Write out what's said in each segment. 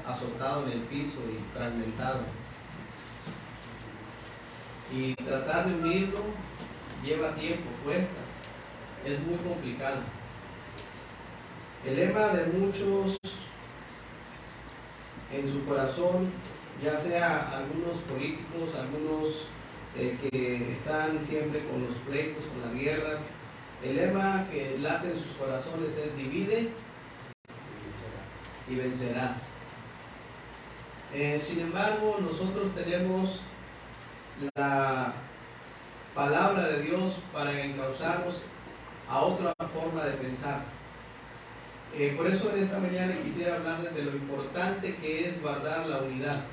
azotado en el piso y fragmentado. Y tratar de unirlo lleva tiempo, cuesta, es muy complicado. El lema de muchos en su corazón, ya sea algunos políticos, algunos que están siempre con los pleitos, con las guerras, el lema que late en sus corazones es: divide y vencerás. Sin embargo, nosotros tenemos la palabra de Dios para encauzarnos a otra forma de pensar. Por eso en esta mañana quisiera hablarles de lo importante que es guardar la unidad.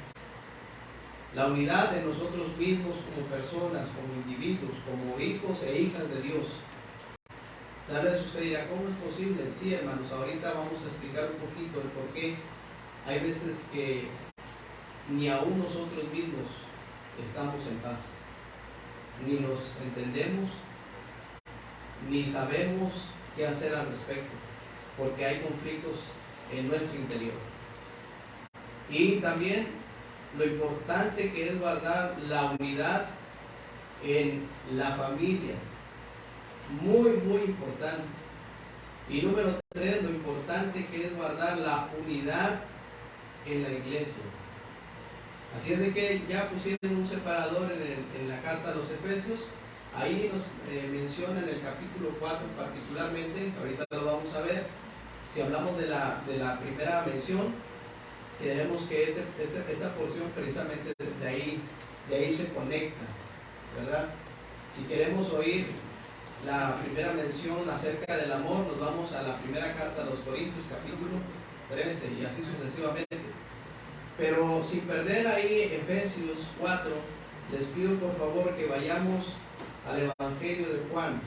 La unidad de nosotros mismos como personas, como individuos, como hijos e hijas de Dios. Tal vez usted dirá, ¿cómo es posible? Sí, hermanos, ahorita vamos a explicar un poquito el por qué hay veces que ni aún nosotros mismos estamos en paz. Ni nos entendemos, ni sabemos qué hacer al respecto, porque hay conflictos en nuestro interior. Y también lo importante que es guardar la unidad en la familia. Muy, muy importante. Y número 3, lo importante que es guardar la unidad en la iglesia. Así es de que ya pusieron un separador en la carta a los Efesios. Ahí nos menciona en el capítulo 4 particularmente, ahorita lo vamos a ver. Si hablamos de la primera mención, queremos que esta porción precisamente de ahí se conecta, ¿verdad? Si queremos oír la primera mención acerca del amor, nos vamos a la primera carta a los Corintios, capítulo 13, y así sucesivamente. Pero sin perder ahí Efesios 4, les pido por favor que vayamos al Evangelio de Juan,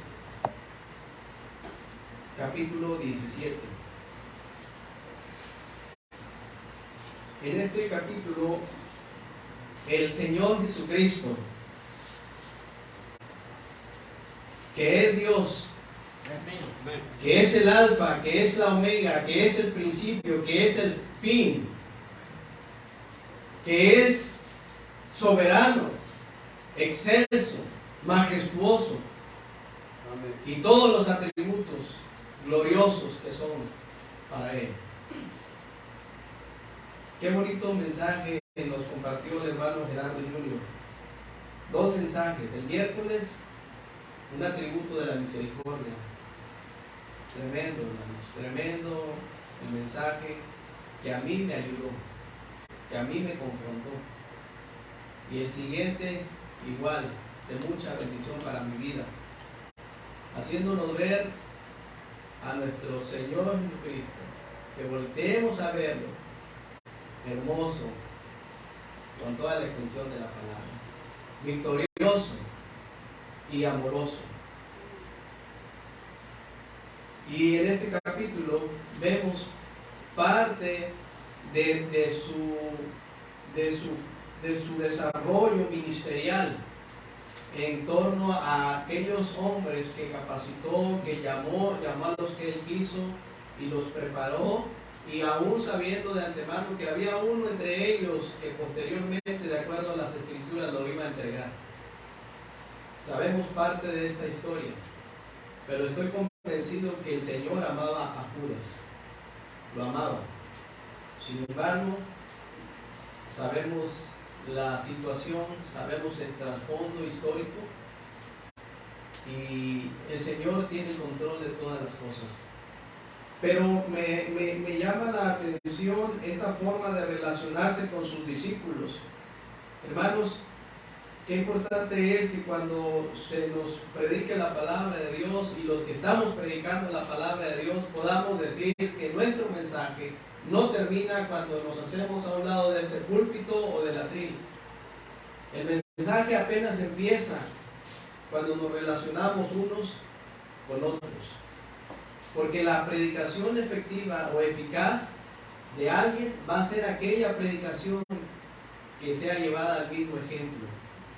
capítulo 17. En este capítulo, el Señor Jesucristo, que es Dios, que es el alfa, que es la omega, que es el principio, que es el fin, que es soberano, excelso, majestuoso, y todos los atributos gloriosos que son para Él. Qué bonito mensaje nos compartió el hermano Gerardo Junior. 2 mensajes. El miércoles, un atributo de la misericordia. Tremendo, hermanos, tremendo el mensaje que a mí me ayudó, que a mí me confrontó. Y el siguiente, igual, de mucha bendición para mi vida, haciéndonos ver a nuestro Señor Jesucristo, que volteemos a verlo, hermoso, con toda la extensión de la palabra, victorioso y amoroso. Y en este capítulo vemos parte de su desarrollo ministerial en torno a aquellos hombres que capacitó, que llamó a los que Él quiso y los preparó, y aún sabiendo de antemano que había uno entre ellos que posteriormente, de acuerdo a las Escrituras, lo iba a entregar. Sabemos parte de esta historia, pero estoy convencido que el Señor amaba a Judas, lo amaba. Sin embargo, sabemos la situación, sabemos el trasfondo histórico, y el Señor tiene el control de todas las cosas. Pero me llama la atención esta forma de relacionarse con sus discípulos. Hermanos, qué importante es que cuando se nos predique la palabra de Dios, y los que estamos predicando la palabra de Dios, podamos decir que nuestro mensaje no termina cuando nos hacemos a un lado de este púlpito o del atril. El mensaje apenas empieza cuando nos relacionamos unos con otros. Porque la predicación efectiva o eficaz de alguien va a ser aquella predicación que sea llevada al mismo ejemplo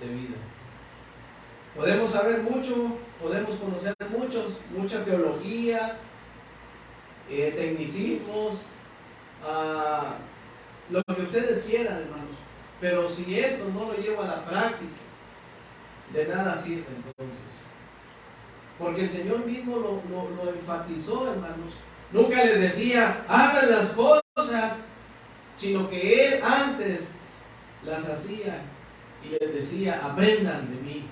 de vida. Podemos saber mucho, podemos conocer mucha teología, tecnicismos, lo que ustedes quieran, hermanos. Pero si esto no lo llevo a la práctica, de nada sirve entonces. Porque el Señor mismo lo enfatizó, hermanos. Nunca les decía, hagan las cosas, sino que Él antes las hacía y les decía, aprendan de mí.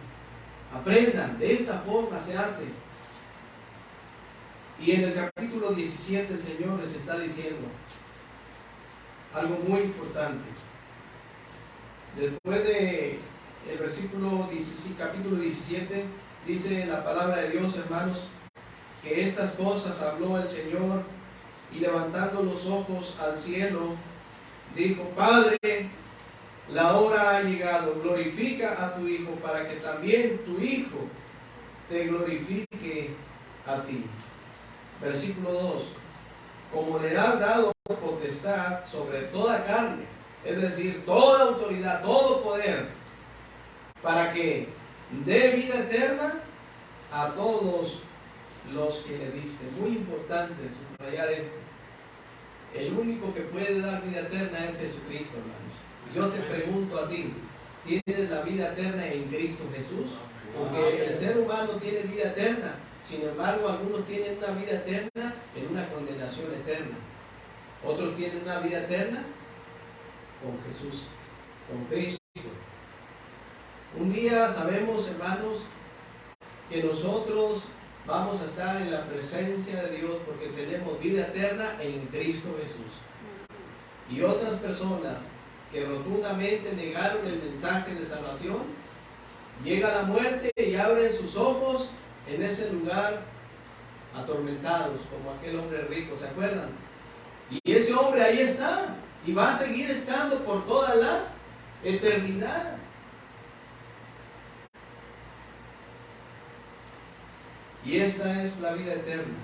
Aprendan, de esta forma se hace. Y en el capítulo 17 el Señor les está diciendo algo muy importante. Después de el capítulo 17, dice la palabra de Dios, hermanos, que estas cosas habló el Señor y levantando los ojos al cielo, dijo, Padre, la hora ha llegado, glorifica a tu Hijo para que también tu Hijo te glorifique a ti. Versículo 2, como le has dado potestad sobre toda carne, es decir, toda autoridad, todo poder, para que dé vida eterna a todos los que le diste. Muy importante subrayar esto. El único que puede dar vida eterna es Jesucristo, hermanos. Yo te pregunto a ti, ¿tienes la vida eterna en Cristo Jesús? Porque el ser humano tiene vida eterna. Sin embargo, algunos tienen una vida eterna en una condenación eterna. Otros tienen una vida eterna con Jesús, con Cristo. Un día sabemos, hermanos, que nosotros vamos a estar en la presencia de Dios porque tenemos vida eterna en Cristo Jesús. Y otras personas que rotundamente negaron el mensaje de salvación, llega la muerte y abren sus ojos en ese lugar atormentados, como aquel hombre rico, ¿se acuerdan? Y ese hombre ahí está, y va a seguir estando por toda la eternidad. Y esta es la vida eterna,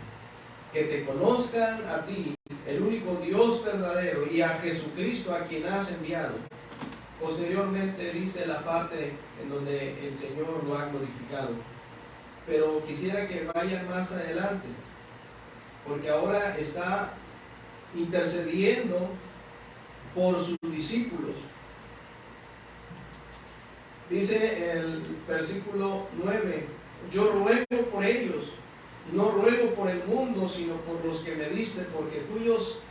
que te conozcan a ti, el único Dios verdadero, y a Jesucristo a quien has enviado. Posteriormente dice la parte en donde el Señor lo ha glorificado. Pero quisiera que vayan más adelante, porque ahora está intercediendo por sus discípulos. Dice el versículo 9, yo ruego por ellos, no ruego por el mundo, sino por los que me diste, porque tuyos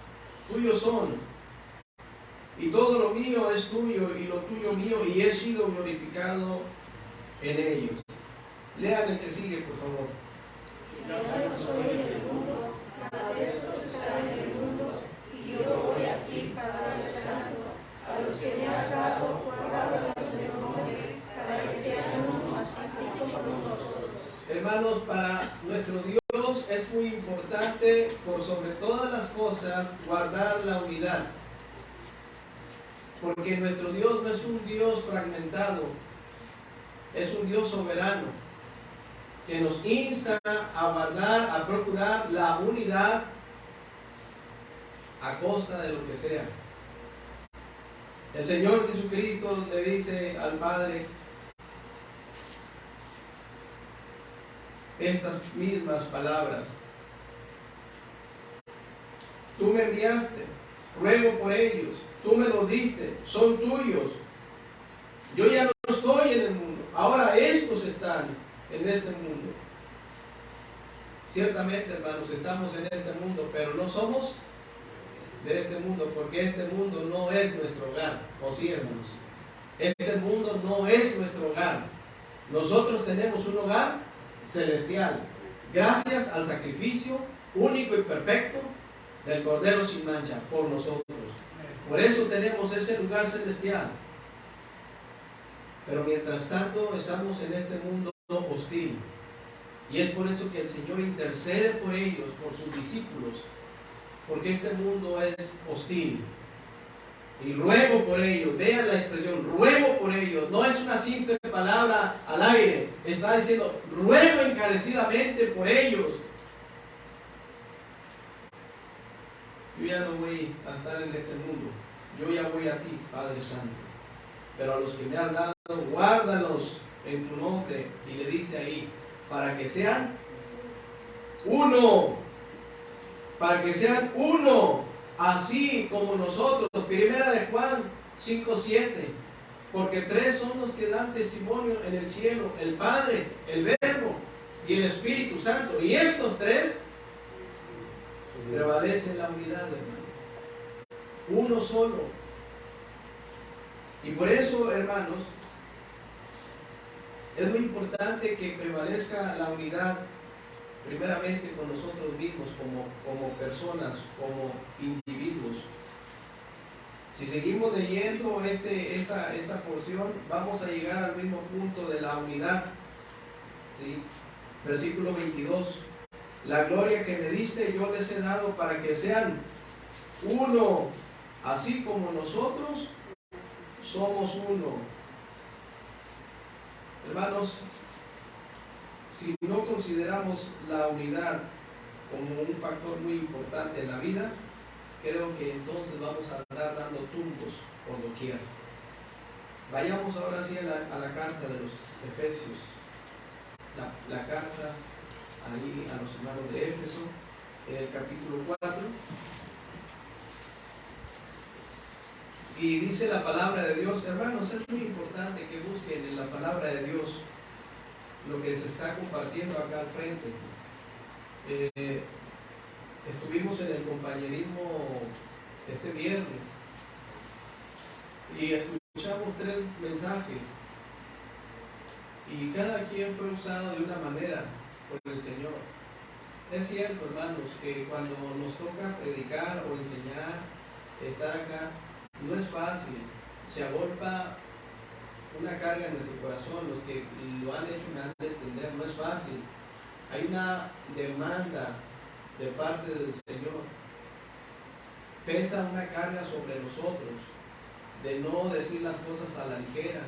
son. Y todo lo mío es tuyo, y lo tuyo mío, y he sido glorificado en ellos. Lean el que sigue, por favor. Yo no soy en el mundo, mas estos están en el mundo, y yo voy a ti, Padre Santo, a los que me has dado, guardados en el nombre, para que sean uno, así como nosotros. Hermanos, para nuestro Dios es muy importante, por sobre todas las cosas, guardar la unidad. Porque nuestro Dios no es un Dios fragmentado, es un Dios soberano, que nos insta a guardar, a procurar la unidad a costa de lo que sea. El Señor Jesucristo le dice al Padre estas mismas palabras. Tú me enviaste, ruego por ellos, tú me los diste, son tuyos. Yo ya no estoy en el mundo, ahora estos están en este mundo. Ciertamente, hermanos, estamos en este mundo, pero no somos de este mundo, porque este mundo no es nuestro hogar. ¿O sí, hermanos? Este mundo no es nuestro hogar. Nosotros tenemos un hogar celestial, gracias al sacrificio único y perfecto del Cordero sin mancha por nosotros. Por eso tenemos ese lugar celestial. Pero mientras tanto estamos en este mundo hostil. Y es por eso que el Señor intercede por ellos, por sus discípulos, porque este mundo es hostil. Y ruego por ellos, vean la expresión, ruego por ellos, no es una simple palabra al aire, está diciendo, ruego encarecidamente por ellos. Yo ya no voy a estar en este mundo, yo ya voy a ti, Padre Santo. Pero a los que me han dado, guárdalos en tu nombre. Y le dice ahí, para que sean uno, para que sean uno, así como nosotros. Primera de 5:7. Porque 3 son los que dan testimonio en el cielo: el Padre, el Verbo y el Espíritu Santo. Y estos 3 prevalecen la unidad, hermano. Uno solo. Y por eso, hermanos, es muy importante que prevalezca la unidad, primeramente con nosotros mismos, como personas, como individuos. Si seguimos leyendo esta porción, vamos a llegar al mismo punto de la unidad. ¿Sí? Versículo 22. La gloria que me diste yo les he dado para que sean uno, así como nosotros somos uno. Hermanos, si no consideramos la unidad como un factor muy importante en la vida, creo que entonces vamos a andar dando tumbos por doquier. Vayamos ahora sí a la carta de los Efesios. La carta ahí a los hermanos de Éfeso, en el capítulo 4. Y dice la palabra de Dios, hermanos, es muy importante que busquen en la palabra de Dios lo que se está compartiendo acá al frente. Estuvimos en el compañerismo este viernes y escuchamos 3 mensajes y cada quien fue usado de una manera por el Señor. Es cierto, hermanos, que cuando nos toca predicar o enseñar, estar acá, no es fácil. Se agolpa una carga en nuestro corazón. Los que lo han hecho me han de entender, no es fácil. Hay una demanda de parte del Señor. Pesa una carga sobre nosotros de no decir las cosas a la ligera,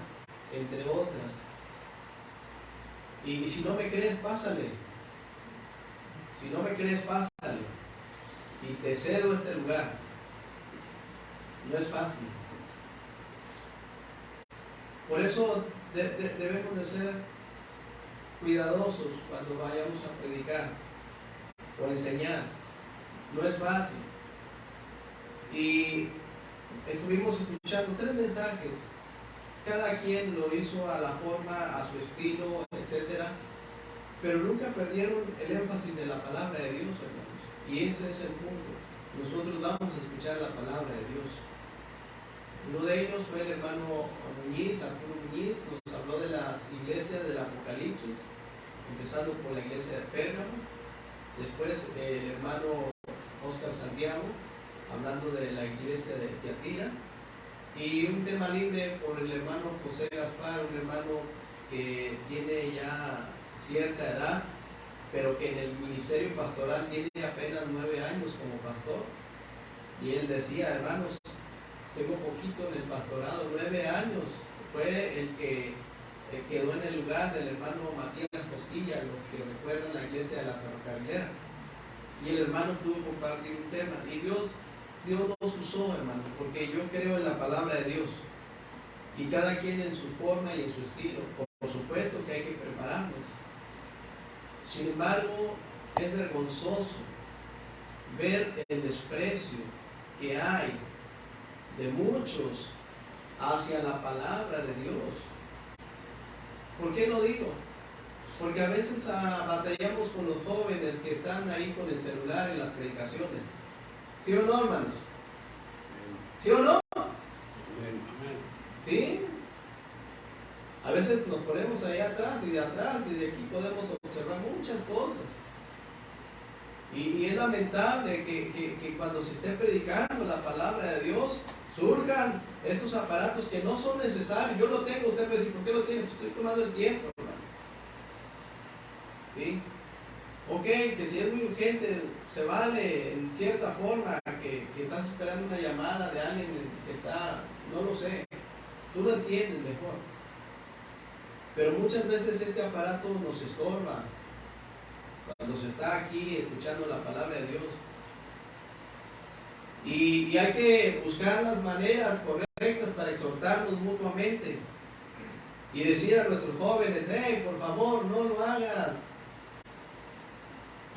entre otras. Y si no me crees, pásale. Si no me crees, pásale. Y te cedo este lugar. No es fácil. Por eso debemos de ser cuidadosos cuando vayamos a predicar o enseñar. No es fácil. Y estuvimos escuchando 3 mensajes. Cada quien lo hizo a la forma, a su estilo, etc. Pero nunca perdieron el énfasis de la palabra de Dios, hermanos. Y ese es el punto. Nosotros vamos a escuchar la palabra de Dios. Uno de ellos fue el hermano Muñiz, Arturo Muñiz, nos habló de las iglesias del Apocalipsis, empezando por la iglesia de Pérgamo. Después el hermano Oscar Santiago, hablando de la iglesia de Tiatira. Y un tema libre por el hermano José Gaspar, un hermano que tiene ya cierta edad, pero que en el ministerio pastoral tiene apenas 9 años como pastor. Y él decía, hermanos, tengo poquito en el pastorado, 9 años. Fue el que quedó en el lugar del hermano Matías Costilla, los que recuerdan la iglesia de la Ferrocarrilera. Y el hermano pudo compartir un tema. Y Dios nos usó, hermano, porque yo creo en la palabra de Dios. Y cada quien en su forma y en su estilo. Por supuesto que hay que prepararnos. Sin embargo, es vergonzoso ver el desprecio que hay de muchos hacia la palabra de Dios. ¿Por qué lo digo? Porque a veces batallamos con los jóvenes que están ahí con el celular en las predicaciones. ¿Sí o no, hermanos? ¿Sí o no? ¿Sí? A veces nos ponemos ahí atrás y de aquí podemos observar muchas cosas. Y es lamentable que cuando se esté predicando la palabra de Dios, surjan estos aparatos que no son necesarios. Yo lo tengo, usted me dice, ¿por qué lo tiene? Pues estoy tomando el tiempo, hermano. ¿Sí? Ok, que si es muy urgente, se vale en cierta forma que estás esperando una llamada de alguien que está, no lo sé, tú lo entiendes mejor. Pero muchas veces este aparato nos estorba cuando se está aquí escuchando la palabra de Dios. Y hay que buscar las maneras correctas para exhortarnos mutuamente y decir a nuestros jóvenes, hey, por favor, no lo hagas.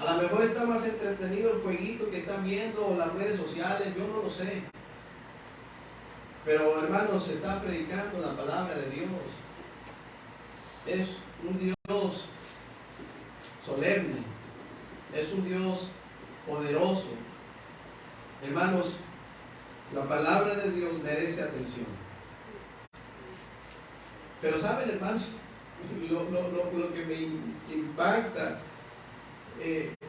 A lo mejor está más entretenido el jueguito que están viendo o las redes sociales, yo no lo sé. Pero hermanos, se está predicando la palabra de Dios. Es un Dios solemne, es un Dios poderoso. Hermanos, la palabra de Dios merece atención. Pero saben, hermanos, lo que me impacta,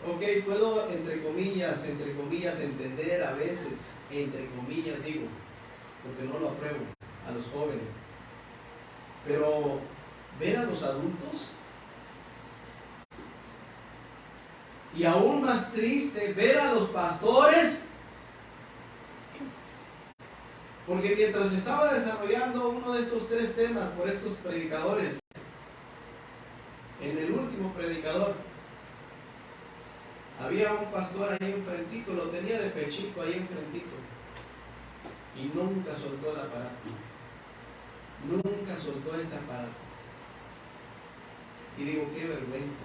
ok, puedo entre comillas entender a veces, entre comillas digo, porque no lo apruebo, a los jóvenes. Pero ver a los adultos, y aún más triste, ver a los pastores, porque mientras estaba desarrollando uno de estos 3 temas por estos predicadores, en el último predicador, había un pastor ahí enfrentito, lo tenía de pechito ahí enfrentito, y nunca soltó el aparato, nunca soltó este aparato. Y digo, qué vergüenza,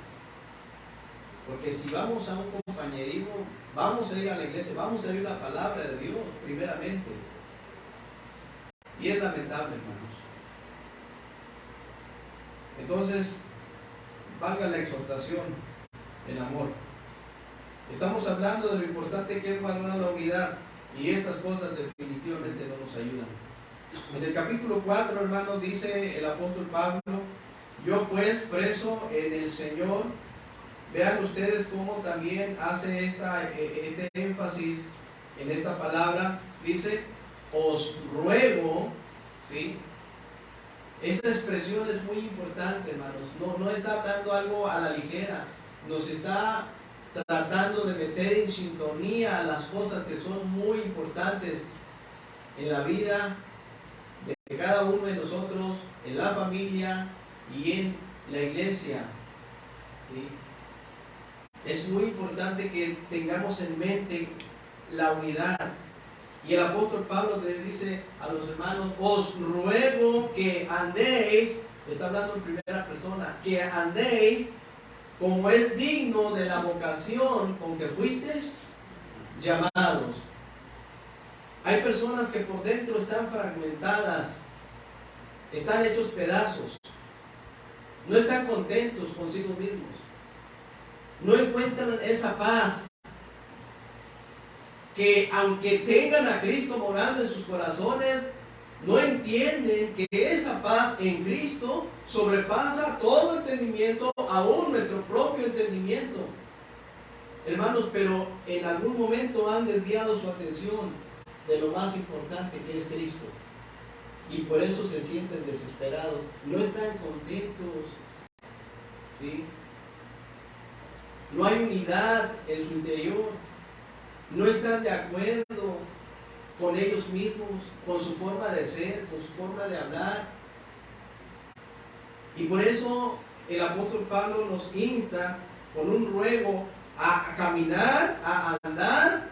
porque si vamos a un compañerismo, vamos a ir a la iglesia, vamos a oír la palabra de Dios primeramente. Y es lamentable, hermanos. Entonces, valga la exhortación, el amor. Estamos hablando de lo importante que es valorar la unidad, y estas cosas definitivamente no nos ayudan. En el capítulo 4, hermanos, dice el apóstol Pablo: yo pues, preso en el Señor. Vean ustedes cómo también hace este énfasis en esta palabra. Dice, os ruego, ¿sí? Esa expresión es muy importante, hermanos. No está hablando algo a la ligera. Nos está tratando de meter en sintonía las cosas que son muy importantes en la vida de cada uno de nosotros, en la familia y en la iglesia, ¿sí? Es muy importante que tengamos en mente la unidad. Y el apóstol Pablo les dice a los hermanos, os ruego que andéis, está hablando en primera persona, que andéis como es digno de la vocación con que fuisteis llamados. Hay personas que por dentro están fragmentadas, están hechos pedazos, no están contentos consigo mismos, no encuentran esa paz, que aunque tengan a Cristo morando en sus corazones, no entienden que esa paz en Cristo sobrepasa todo entendimiento, aún nuestro propio entendimiento. Hermanos, pero en algún momento han desviado su atención de lo más importante, que es Cristo. Y por eso se sienten desesperados, no están contentos, ¿sí? No hay unidad en su interior, no están de acuerdo con ellos mismos, con su forma de ser, con su forma de hablar. Y por eso el apóstol Pablo nos insta con un ruego a caminar, a andar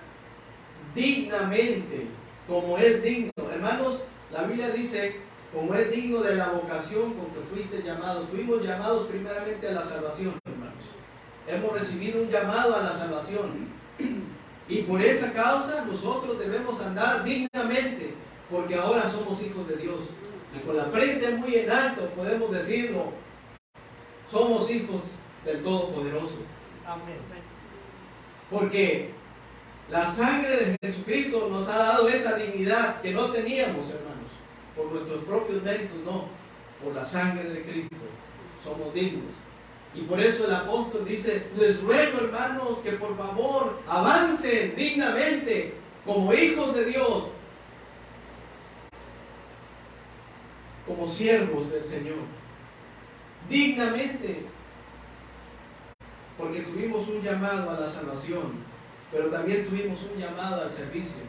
dignamente, como es digno. Hermanos, la Biblia dice, como es digno de la vocación con que fuiste llamados. Fuimos llamados primeramente a la salvación, hermanos. Hemos recibido un llamado a la salvación. Y por esa causa nosotros debemos andar dignamente, porque ahora somos hijos de Dios. Y con la frente muy en alto podemos decirlo, somos hijos del Todopoderoso. Amén. Porque la sangre de Jesucristo nos ha dado esa dignidad que no teníamos, hermanos. Por nuestros propios méritos, no. Por la sangre de Cristo somos dignos. Y por eso el apóstol dice, les ruego, hermanos, que por favor avancen dignamente como hijos de Dios, como siervos del Señor, dignamente, porque tuvimos un llamado a la salvación, pero también tuvimos un llamado al servicio.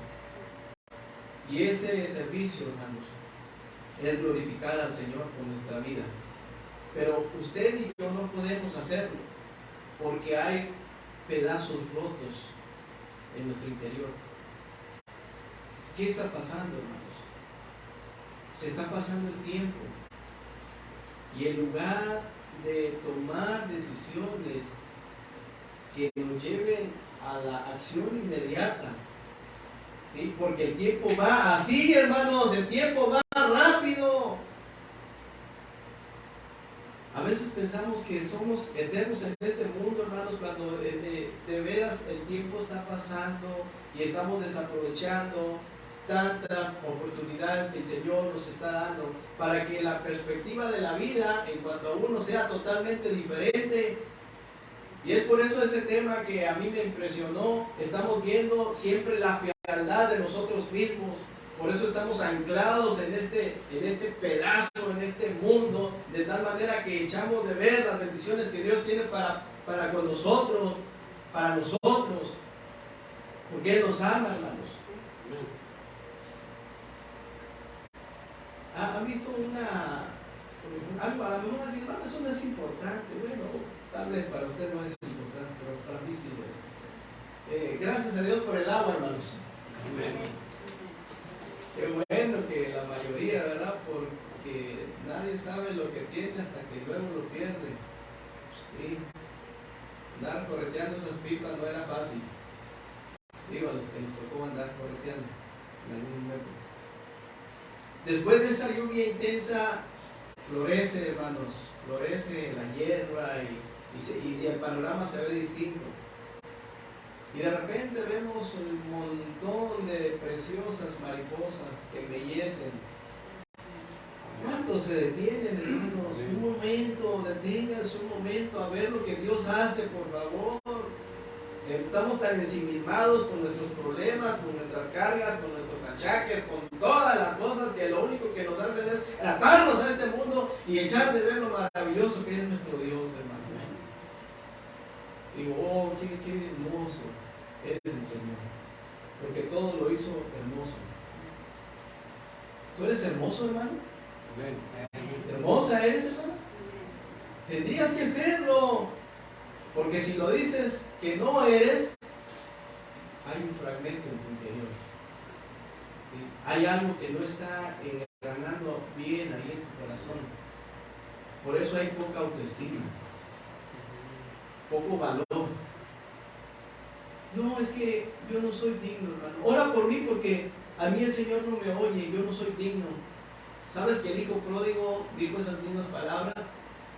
Y ese servicio, hermanos, es glorificar al Señor con nuestra vida. Pero usted y yo no podemos hacerlo, porque hay pedazos rotos en nuestro interior. ¿Qué está pasando, hermanos? Se está pasando el tiempo, y en lugar de tomar decisiones que nos lleven a la acción inmediata, ¿sí? Porque el tiempo va así, hermanos, el tiempo va rápido. A veces pensamos que somos eternos en este mundo, hermanos, cuando de veras el tiempo está pasando y estamos desaprovechando tantas oportunidades que el Señor nos está dando para que la perspectiva de la vida en cuanto a uno sea totalmente diferente. Y es por eso ese tema que a mí me impresionó. Estamos viendo siempre la fealdad de nosotros mismos. Por eso estamos anclados en este pedazo, en este mundo, de tal manera que echamos de ver las bendiciones que Dios tiene para con nosotros, para nosotros, porque Él nos ama, hermanos. ¿Han visto algo? A lo mejor así, eso no es importante. Bueno, tal vez para usted no es importante, pero para mí sí lo es. Gracias a Dios por el agua, hermanos. Amén. Qué bueno que la mayoría, ¿verdad? Porque nadie sabe lo que tiene hasta que luego lo pierde. ¿Sí? Andar correteando esas pipas no era fácil. Digo, a los que nos tocó andar correteando en algún momento. Después de esa lluvia intensa, florece, hermanos, florece la hierba y el panorama se ve distinto. Y de repente vemos un montón de preciosas mariposas que embellecen. ¿Cuántos se detienen, hermanos? Un momento, deténganse un momento a ver lo que Dios hace, por favor. Estamos tan ensimismados con nuestros problemas, con nuestras cargas, con nuestros achaques, con todas las cosas que lo único que nos hacen es atarnos a este mundo y echar de ver lo maravilloso que es nuestro Dios, hermano. Digo, oh, qué hermoso es el Señor, porque todo lo hizo hermoso. ¿Tú eres hermoso, hermano? ¿Hermosa eres, hermano? Tendrías que serlo, porque si lo dices que no eres, hay un fragmento en tu interior. ¿Sí? Hay algo que no está engranando bien ahí en tu corazón. Por eso hay poca autoestima, poco valor. No, es que yo no soy digno, hermano. Ora por mí porque a mí el Señor no me oye, yo no soy digno. ¿Sabes que el hijo pródigo dijo esas mismas palabras?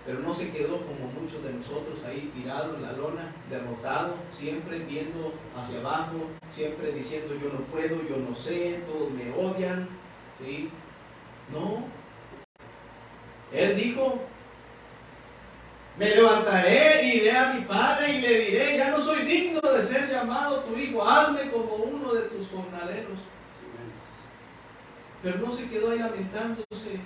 Pero no se quedó como muchos de nosotros ahí tirado en la lona, derrotado, siempre viendo hacia abajo, siempre diciendo yo no puedo, yo no sé, todos me odian, ¿sí? No. Él dijo, me levantaré, iré a mi padre y le diré, ya no soy digno de ser llamado tu hijo, hazme como uno de tus jornaleros. Pero no se quedó ahí lamentándose,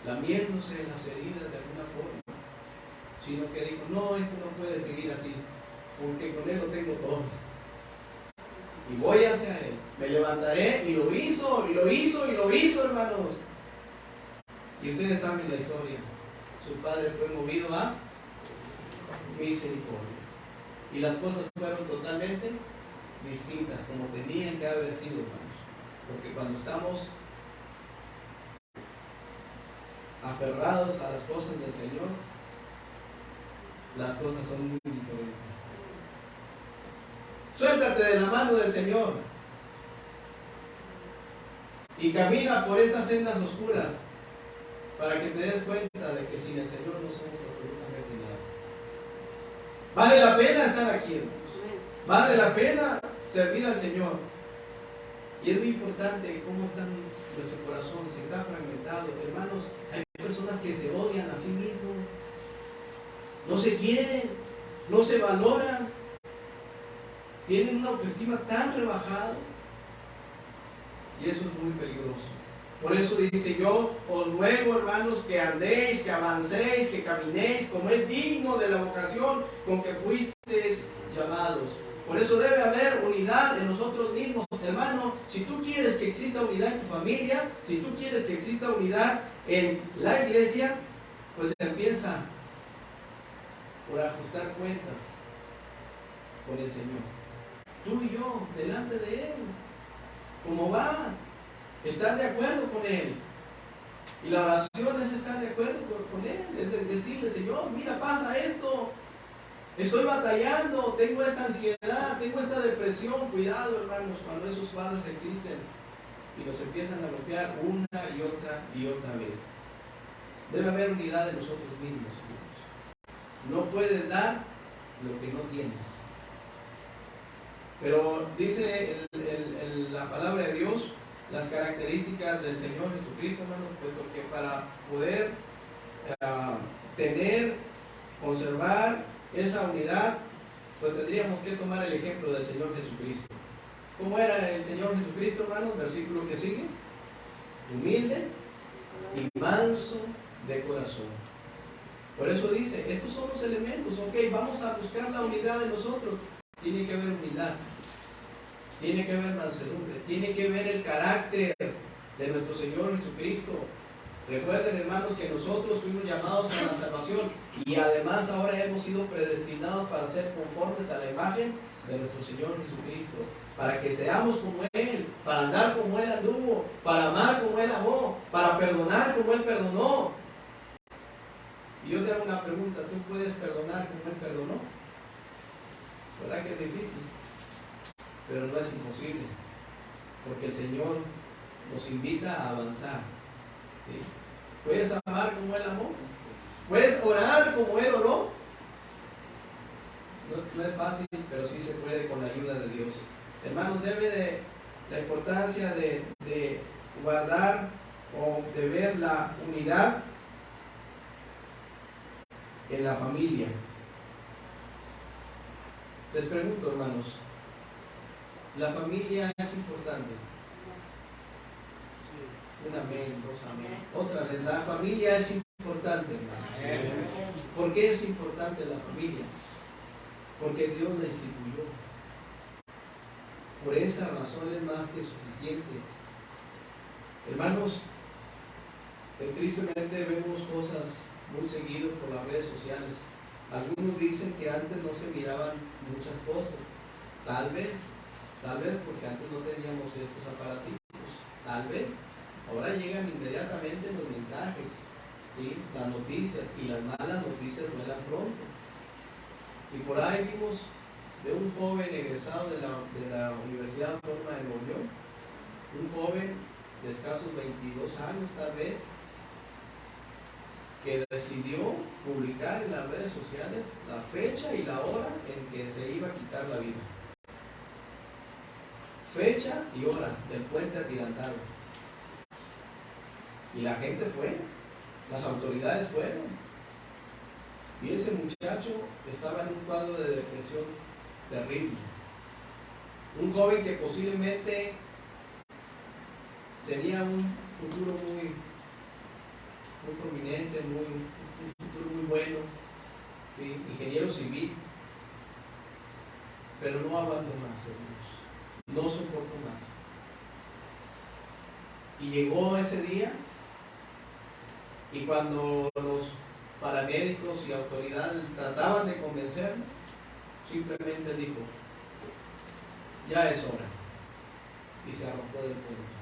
lamiéndose en las heridas de alguna forma, sino que dijo, no, esto no puede seguir así, porque con él lo tengo todo. Y voy hacia él, me levantaré, y lo hizo, hermanos. Y ustedes saben la historia. Su padre fue movido a misericordia. Y las cosas fueron totalmente distintas, como tenían que haber sido, hermanos. Porque cuando estamos aferrados a las cosas del Señor, las cosas son muy diferentes. Suéltate de la mano del Señor y camina por estas sendas oscuras para que te des cuenta de que sin el Señor no somos absolutamente nada. Vale la pena estar aquí, hermanos. Vale la pena servir al Señor. Y es muy importante cómo está nuestro corazón, si está fragmentado. Hermanos, hay personas que se odian a sí mismos, no se quieren, no se valoran, tienen una autoestima tan rebajada, y eso es muy peligroso. Por eso dice, yo os ruego, hermanos, que andéis, que avancéis, que caminéis como es digno de la vocación con que fuisteis llamados. Por eso debe haber unidad en nosotros mismos, hermano. Si tú quieres que exista unidad en tu familia, si tú quieres que exista unidad en la iglesia, pues empieza por ajustar cuentas con el Señor. Tú y yo, delante de Él. ¿Cómo va? Estar de acuerdo con Él. Y la oración es estar de acuerdo con Él. Es decirle, Señor, mira, pasa esto. Estoy batallando, tengo esta ansiedad, tengo esta depresión. Cuidado, hermanos, cuando esos cuadros existen y nos empiezan a golpear una y otra vez. Debe haber unidad en nosotros mismos, hermanos. No puedes dar lo que no tienes. Pero dice la palabra de Dios, las características del Señor Jesucristo, hermanos, puesto que para poder tener, conservar esa unidad, pues tendríamos que tomar el ejemplo del Señor Jesucristo. ¿Cómo era el Señor Jesucristo, hermanos? Versículo que sigue: humilde y manso de corazón. Por eso dice, estos son los elementos. Ok, vamos a buscar la unidad de nosotros. Tiene que haber humildad, tiene que haber mansedumbre, tiene que ver el carácter de nuestro Señor Jesucristo. Recuerden, hermanos, que nosotros fuimos llamados a la salvación y además ahora hemos sido predestinados para ser conformes a la imagen de nuestro Señor Jesucristo, para que seamos como Él, para andar como Él anduvo, para amar como Él amó, para perdonar como Él perdonó. Y yo te hago una pregunta: ¿tú puedes perdonar como Él perdonó? ¿Verdad que es difícil? Pero no es imposible, porque el Señor nos invita a avanzar. ¿Sí? ¿Puedes amar como Él amó? ¿Puedes orar como Él oró? No es fácil, pero sí se puede con la ayuda de Dios. Hermanos, debe de la importancia de guardar o de ver la unidad en la familia. Les pregunto, hermanos, ¿la familia es importante? Un amén, dos amén. Otra vez, la familia es importante, hermanos. ¿Por qué es importante la familia? Porque Dios la instituyó. Por esa razón es más que suficiente. Hermanos, tristemente vemos cosas muy seguido por las redes sociales. Algunos dicen que antes no se miraban muchas cosas. Tal vez porque antes no teníamos estos aparatitos. Tal vez. Ahora llegan inmediatamente los mensajes, ¿sí? Las noticias, y las malas noticias vuelan pronto. Y por ahí vimos de un joven egresado de la Universidad Autónoma de Nuevo León, un joven de escasos 22 años tal vez, que decidió publicar en las redes sociales la fecha y la hora en que se iba a quitar la vida. Fecha y hora del puente atirantado. Y la gente fue, las autoridades fueron. Y ese muchacho estaba en un cuadro de depresión terrible. Un joven que posiblemente tenía un futuro muy prominente, un futuro muy bueno, ¿sí? Ingeniero civil, pero no aguantó más, hermanos, no soportó más. Y llegó ese día, y cuando los paramédicos y autoridades trataban de convencerlo, simplemente dijo: ya es hora, y se arrojó del puente,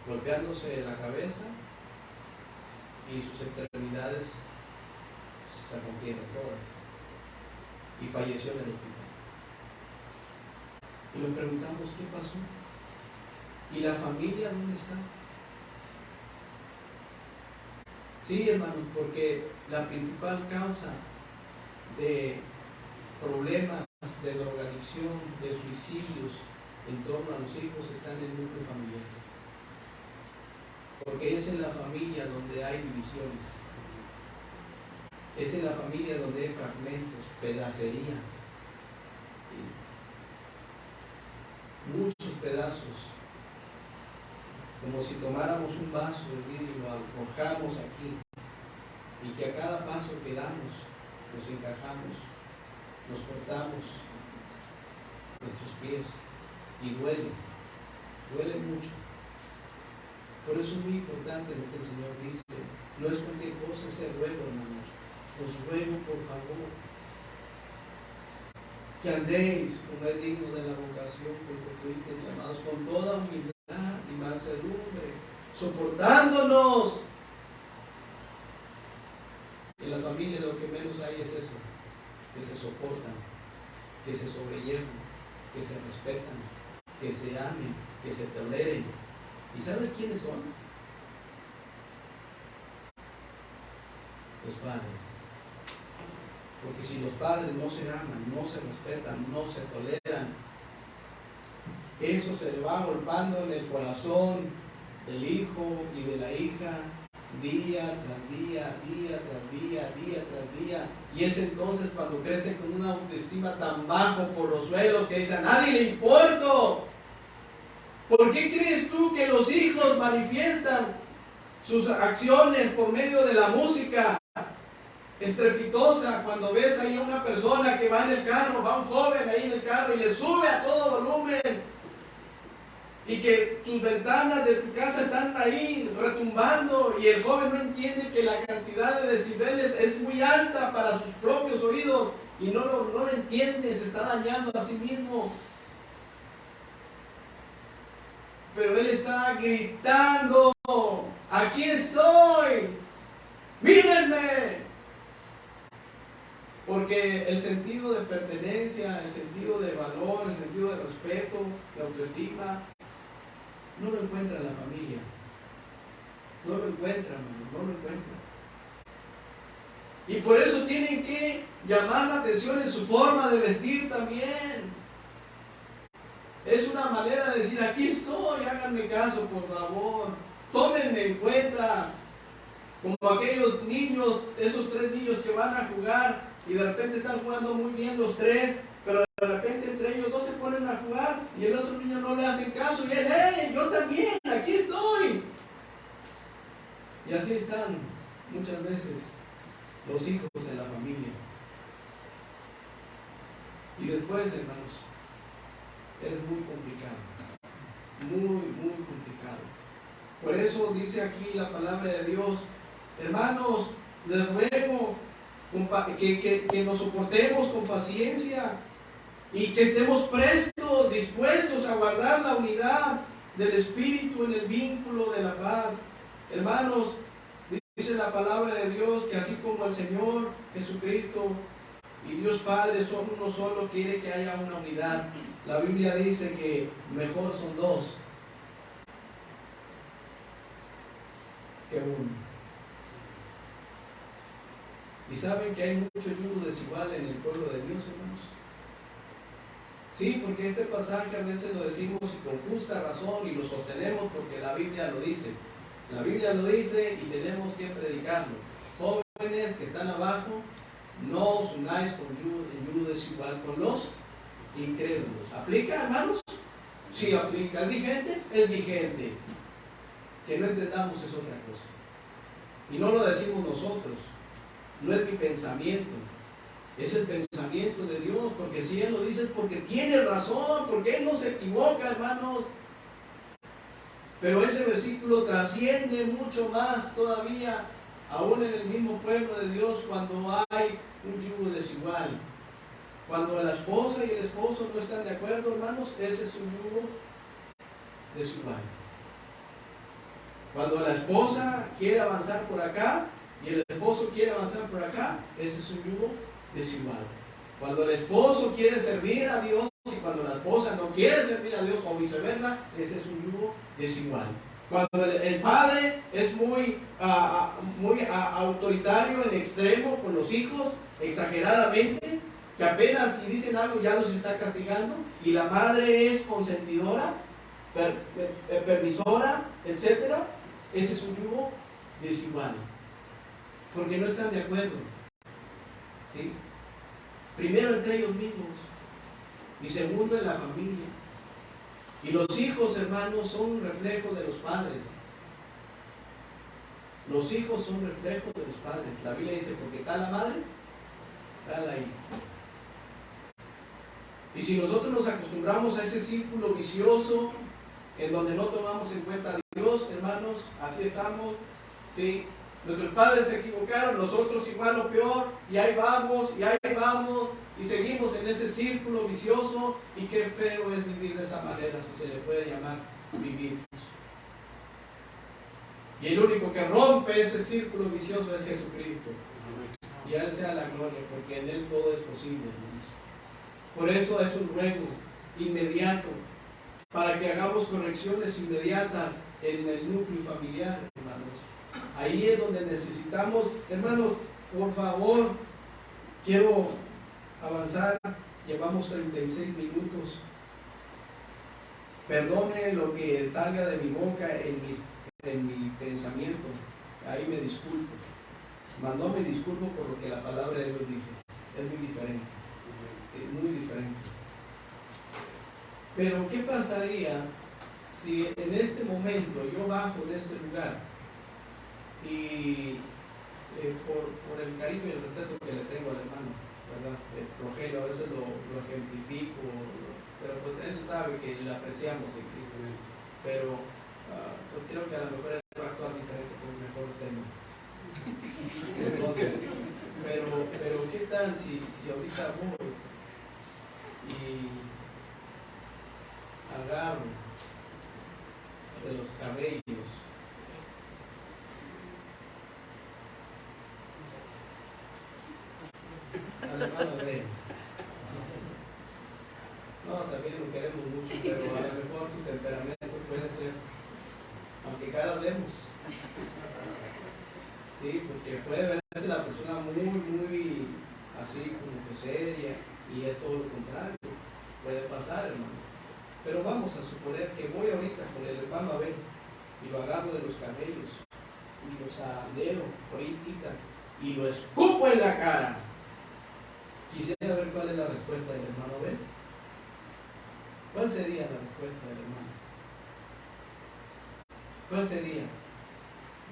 golpeándose la cabeza, y sus extremidades se rompieron todas, y falleció en el hospital. Y nos preguntamos: ¿qué pasó? ¿Y la familia dónde está? Sí, hermanos, porque la principal causa de problemas de drogadicción, de suicidios en torno a los hijos está en el núcleo familiar. Porque es en la familia donde hay divisiones. Es en la familia donde hay fragmentos, pedacería. ¿Sí? Muchos pedazos. Como si tomáramos un vaso de vidrio, lo arrojamos aquí, y que a cada paso que damos nos encajamos, nos cortamos nuestros pies, y duele mucho. Por eso es muy importante lo que el Señor dice. No es cualquier cosa ese ruego, hermanos. Os ruego, por favor, que andéis como es digno de la vocación por que fuisteis llamados, con toda humildad y mansedumbre, soportándonos. En las familias que se soportan, que se sobrellevan, que se respetan, que se amen, que se toleren. ¿Y sabes quiénes son? Los padres. Porque si los padres no se aman, no se respetan, no se toleran, eso se le va golpeando en el corazón del hijo y de la hija día tras día, día tras día, día tras día. Y es entonces cuando crecen con una autoestima tan bajo por los suelos que dicen: a nadie le importo. ¿Por qué crees tú que los hijos manifiestan sus acciones por medio de la música estrepitosa? Cuando ves ahí a una persona que va en el carro, va un joven ahí en el carro y le sube a todo volumen, y que tus ventanas de tu casa están ahí retumbando, y el joven no entiende que la cantidad de decibeles es muy alta para sus propios oídos, y no lo entiende, se está dañando a sí mismo. Pero él está gritando: aquí estoy, mírenme. Porque el sentido de pertenencia, el sentido de valor, el sentido de respeto, de autoestima, no lo encuentra en la familia. No lo encuentra, hermano, no lo encuentra. Y por eso tienen que llamar la atención en su forma de vestir también. Es una manera de decir: aquí estoy, háganme caso, por favor, tómenme en cuenta. Como aquellos niños, esos 3 niños que van a jugar y de repente están jugando muy bien los 3, pero de repente entre ellos 2 se ponen a jugar y el otro niño no le hace caso y él: ¡hey, yo también, aquí estoy! Y así están muchas veces los hijos en la familia. Y después, hermanos, es muy complicado, muy complicado. Por eso dice aquí la palabra de Dios: hermanos, les ruego que nos soportemos con paciencia y que estemos prestos, dispuestos a guardar la unidad del Espíritu en el vínculo de la paz. Hermanos, dice la palabra de Dios que así como el Señor Jesucristo y Dios Padre son uno solo, quiere que haya una unidad. La Biblia dice que mejor son 2 que 1. Y saben que hay mucho yugo desigual en el pueblo de Dios, hermanos. Sí, porque este pasaje a veces lo decimos y con justa razón y lo sostenemos porque la Biblia lo dice. La Biblia lo dice y tenemos que predicarlo. Jóvenes que están abajo, no os unáis en yugo desigual con los incrédulos. ¿Aplica, hermanos? Sí, aplica. ¿Es vigente? Es vigente. Que no entendamos es otra cosa. Y no lo decimos nosotros. No es mi pensamiento. Es el pensamiento de Dios. Porque si Él lo dice es porque tiene razón. Porque Él no se equivoca, hermanos. Pero ese versículo trasciende mucho más todavía, aún en el mismo pueblo de Dios, cuando hay un yugo desigual. Cuando la esposa y el esposo no están de acuerdo, hermanos, ese es un yugo desigual. Cuando la esposa quiere avanzar por acá y el esposo quiere avanzar por acá, ese es un yugo desigual. Cuando el esposo quiere servir a Dios y cuando la esposa no quiere servir a Dios o viceversa, ese es un yugo desigual. Cuando el padre es muy autoritario en extremo con los hijos, exageradamente, que apenas si dicen algo ya los está castigando, y la madre es consentidora, permisora, etc., ese es un yugo desigual, porque no están de acuerdo. ¿Sí? Primero entre ellos mismos y segundo en la familia. Y los hijos, hermanos, son un reflejo de los padres. Los hijos son reflejo de los padres. La Biblia dice: porque está la madre, está la hija. Y si nosotros nos acostumbramos a ese círculo vicioso en donde no tomamos en cuenta a Dios, hermanos, así estamos, ¿sí? Nuestros padres se equivocaron, nosotros igual o peor, y ahí vamos, y seguimos en ese círculo vicioso, y qué feo es vivir de esa manera, si se le puede llamar vivir. Y el único que rompe ese círculo vicioso es Jesucristo. y a Él sea la gloria, porque en Él todo es posible, hermanos. Por eso es un ruego inmediato, para que hagamos correcciones inmediatas en el núcleo familiar, hermanos. Ahí es donde necesitamos, hermanos, por favor, quiero avanzar, llevamos 36 minutos. Perdone lo que salga de mi boca en mi pensamiento, ahí me disculpo. No me disculpo por lo que la palabra de Dios dice, es muy diferente, muy diferente. Pero ¿qué pasaría si en este momento yo bajo de este lugar y por el cariño y el respeto que le tengo al hermano, ¿verdad? Rogelio, a veces lo ejemplifico, pero pues él sabe que le apreciamos en Cristo, pero pues creo que a lo mejor él va a actuar diferente con mejor tema. Entonces, pero ¿qué tal si ahorita voy y agarro de los cabellos al hermano de él? No, también lo queremos mucho, pero a lo mejor su temperamento puede ser, aunque cara vemos. Sí, porque puede verse la persona muy así como que seria, y es todo lo contrario. Puede pasar, hermano. Pero vamos a suponer que voy ahorita con el hermano Abel y lo agarro de los cabellos y lo zarandeo ahorita y lo escupo en la cara. Quisiera ver cuál es la respuesta del hermano Abel. ¿Cuál sería la respuesta del hermano? ¿Cuál sería?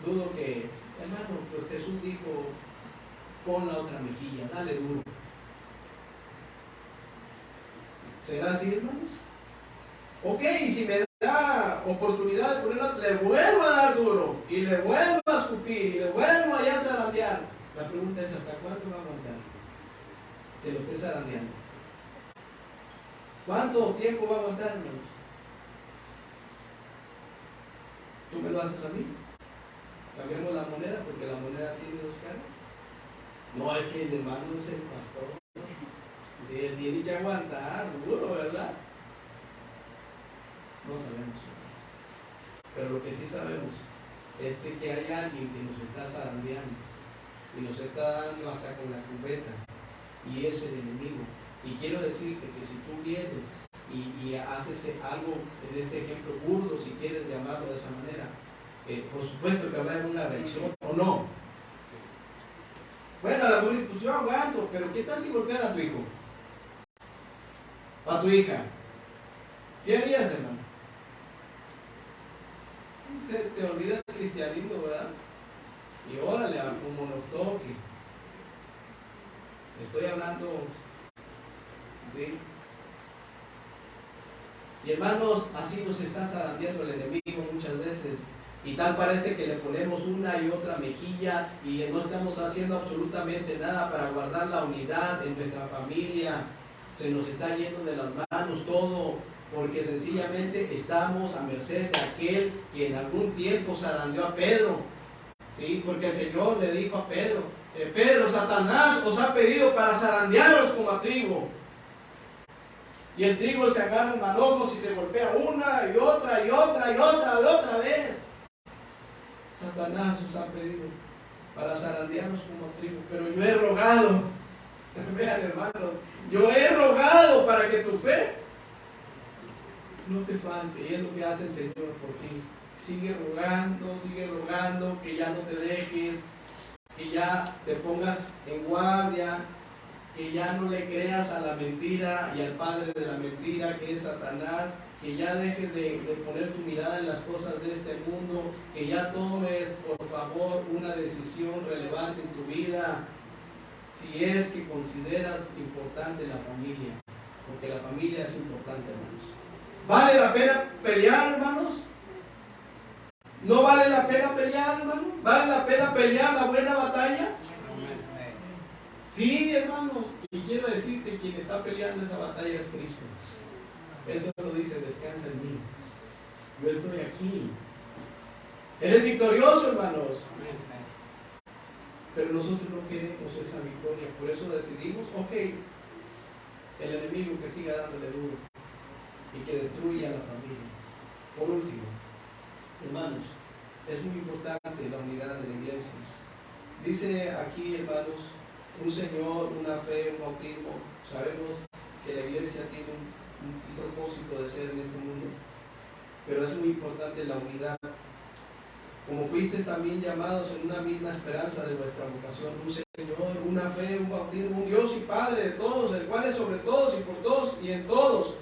Dudo que, hermano, pues Jesús dijo, pon la otra mejilla, dale duro. ¿Será así, hermanos? Ok, si me da oportunidad de ponerla, le vuelvo a dar duro, y le vuelvo a escupir, y le vuelvo a zarandear. La pregunta es, ¿hasta cuánto va a aguantar que lo esté zarandeando? ¿Cuánto tiempo va a aguantar, hermanos? ¿Tú me lo haces a mí? Cambiamos la moneda porque la moneda tiene dos caras. No, es que el hermano es el pastor. Sí, él tiene que aguantar duro, ¿verdad? No sabemos. Pero lo que sí sabemos es que hay alguien que nos está zarandeando y nos está dando hasta con la cubeta, y es el enemigo. Y quiero decirte que si tú vienes y haces algo, en este ejemplo burdo, si quieres llamarlo de esa manera, por supuesto que va a haber una reacción, ¿o no? Bueno, a la mejor dices, pues yo aguanto, pero ¿qué tal si golpean a tu hijo? ¿O a tu hija? ¿Qué harías, hermano? Se te olvida el cristianismo, ¿verdad? Y órale, como nos toque. Estoy hablando, ¿sí? Y hermanos, así nos está zarandeando el enemigo muchas veces. Y tal parece que le ponemos una y otra mejilla y no estamos haciendo absolutamente nada para guardar la unidad en nuestra familia. Se nos está yendo de las manos todo, porque sencillamente estamos a merced de aquel que en algún tiempo zarandeó a Pedro. ¿Sí? Porque el Señor le dijo a Pedro, Pedro, Satanás os ha pedido para zarandearos como a trigo. Y el trigo se agarra en manojos y se golpea una y otra y otra y otra y otra vez. Satanás os ha pedido para zarandearnos como trigo, pero yo he rogado, vean hermanos, yo he rogado para que tu fe no te falte, y es lo que hace el Señor por ti. Sigue rogando, que ya no te dejes, que ya te pongas en guardia, que ya no le creas a la mentira y al padre de la mentira, que es Satanás, que ya dejes de poner tu mirada en las cosas de este mundo, que ya tomes, por favor, una decisión relevante en tu vida, si es que consideras importante la familia, porque la familia es importante, hermanos. ¿Vale la pena pelear, hermanos? ¿No vale la pena pelear, hermanos? ¿Vale la pena pelear la buena batalla? Sí, hermanos, y quiero decirte, quien está peleando esa batalla es Cristo. Eso lo dice, descansa en mí. Yo estoy aquí. Él es victorioso, hermanos. Pero nosotros no queremos esa victoria, por eso decidimos, ok, el enemigo que siga dándole duro y que destruya a la familia. Por último, hermanos, es muy importante la unidad de la iglesia. Dice aquí, hermanos, un Señor, una fe, un bautismo. Sabemos que la iglesia tiene un propósito de ser en este mundo, pero es muy importante la unidad. Como fuisteis también llamados en una misma esperanza de vuestra vocación, un Señor, una fe, un bautismo, un Dios y Padre de todos, el cual es sobre todos y por todos y en todos.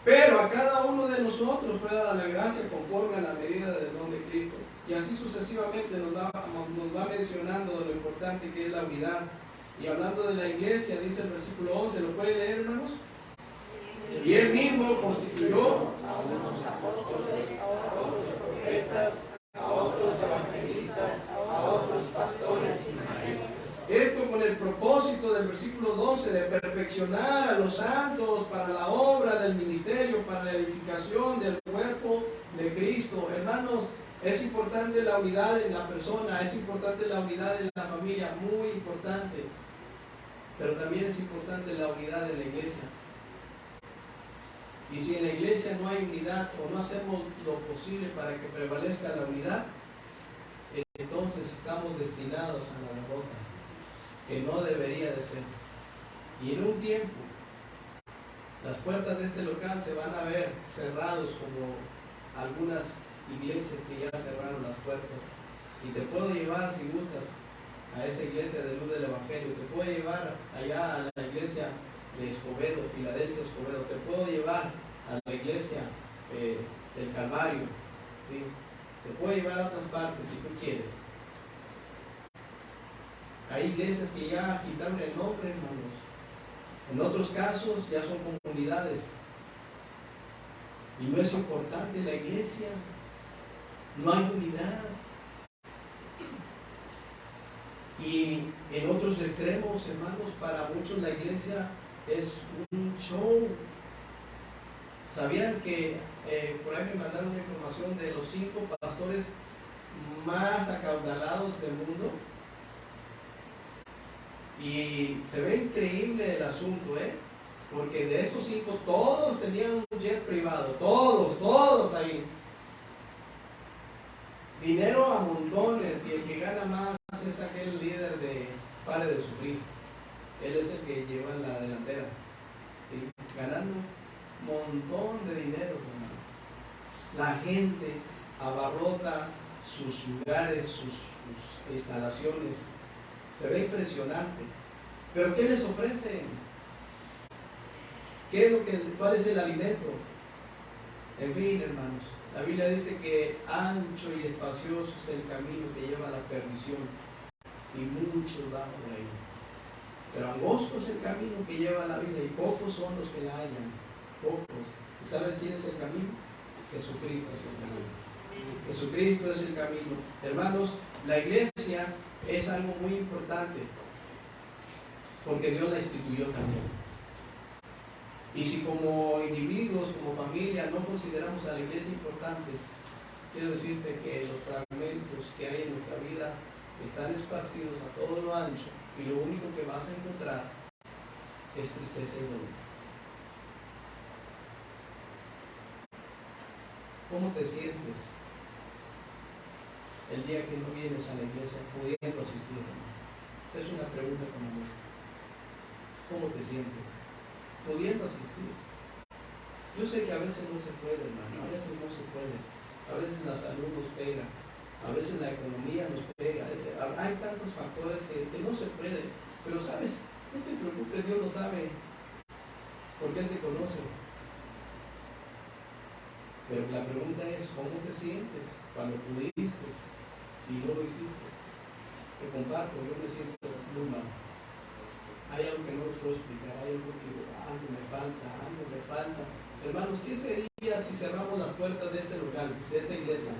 Pero a cada uno de nosotros fue dada la gracia conforme a la medida del don de Cristo. Y así sucesivamente nos va mencionando lo importante que es la unidad. Y hablando de la iglesia, dice el versículo 11, ¿lo puede leer, hermanos? Y él mismo constituyó a unos apóstoles, a otros profetas, a otros evangelistas, a otros pastores y maestros. Esto con el propósito del versículo 12 de perfeccionar a los santos para la obra del ministerio, para la edificación del cuerpo de Cristo. Hermanos, es importante la unidad en la persona, es importante la unidad en la familia, muy importante. Pero también es importante la unidad en la iglesia. Y si en la iglesia no hay unidad o no hacemos lo posible para que prevalezca la unidad, entonces estamos destinados a la derrota, que no debería de ser. Y en un tiempo, las puertas de este local se van a ver cerrados como algunas iglesias que ya cerraron las puertas. Y te puedo llevar, si gustas, a esa iglesia de luz del Evangelio. Te puedo llevar allá a la iglesia de Escobedo, Filadelfia Escobedo. Te puedo llevar a la iglesia del Calvario, ¿sí? Te puedo llevar a otras partes si tú quieres. Hay iglesias que ya quitaron el nombre, hermanos. En otros casos ya son comunidades. Y no es importante la iglesia. No hay unidad. Y en otros extremos, hermanos, para muchos la iglesia es un show. ¿Sabían que por ahí me mandaron una información de los 5 pastores más acaudalados del mundo? Y se ve increíble el asunto, porque de esos 5 todos tenían un jet privado, todos ahí. Dinero a montones, y el que gana más es aquel líder de Pare de Sufrir. Él es el que lleva en la delantera, ¿sí? Ganando un montón de dinero, hermano. La gente abarrota sus lugares, sus instalaciones. Se ve impresionante. Pero ¿qué les ofrecen? ¿Cuál es el alimento? En fin, hermanos, la Biblia dice que ancho y espacioso es el camino que lleva a la perdición, y muchos van por ahí. Pero angosto es el camino que lleva a la vida, y pocos son los que la hallan. Pocos. ¿Y sabes quién es el camino? Jesucristo es el camino. Jesucristo es el camino. Hermanos, la iglesia es algo muy importante, porque Dios la instituyó también. Y si como individuos, como familia, no consideramos a la iglesia importante, quiero decirte que los fragmentos que hay en nuestra vida están esparcidos a todo lo ancho, y lo único que vas a encontrar es tristeza y dolor. ¿Cómo te sientes el día que no vienes a la iglesia pudiendo asistir? Es una pregunta como yo. ¿Cómo te sientes pudiendo asistir? Yo sé que a veces no se puede, hermano, a veces no se puede. A veces la salud nos pega, a veces la economía nos pega. Hay tantos factores que no se puede. Pero sabes, no te preocupes, Dios lo sabe, porque Él te conoce. Pero la pregunta es, ¿cómo te sientes cuando pudiste y no lo hiciste? Te comparto, yo me siento muy mal. Hay algo que no os puedo explicar, hay algo que algo me falta. Hermanos, ¿qué sería si cerramos las puertas de este local, de esta iglesia?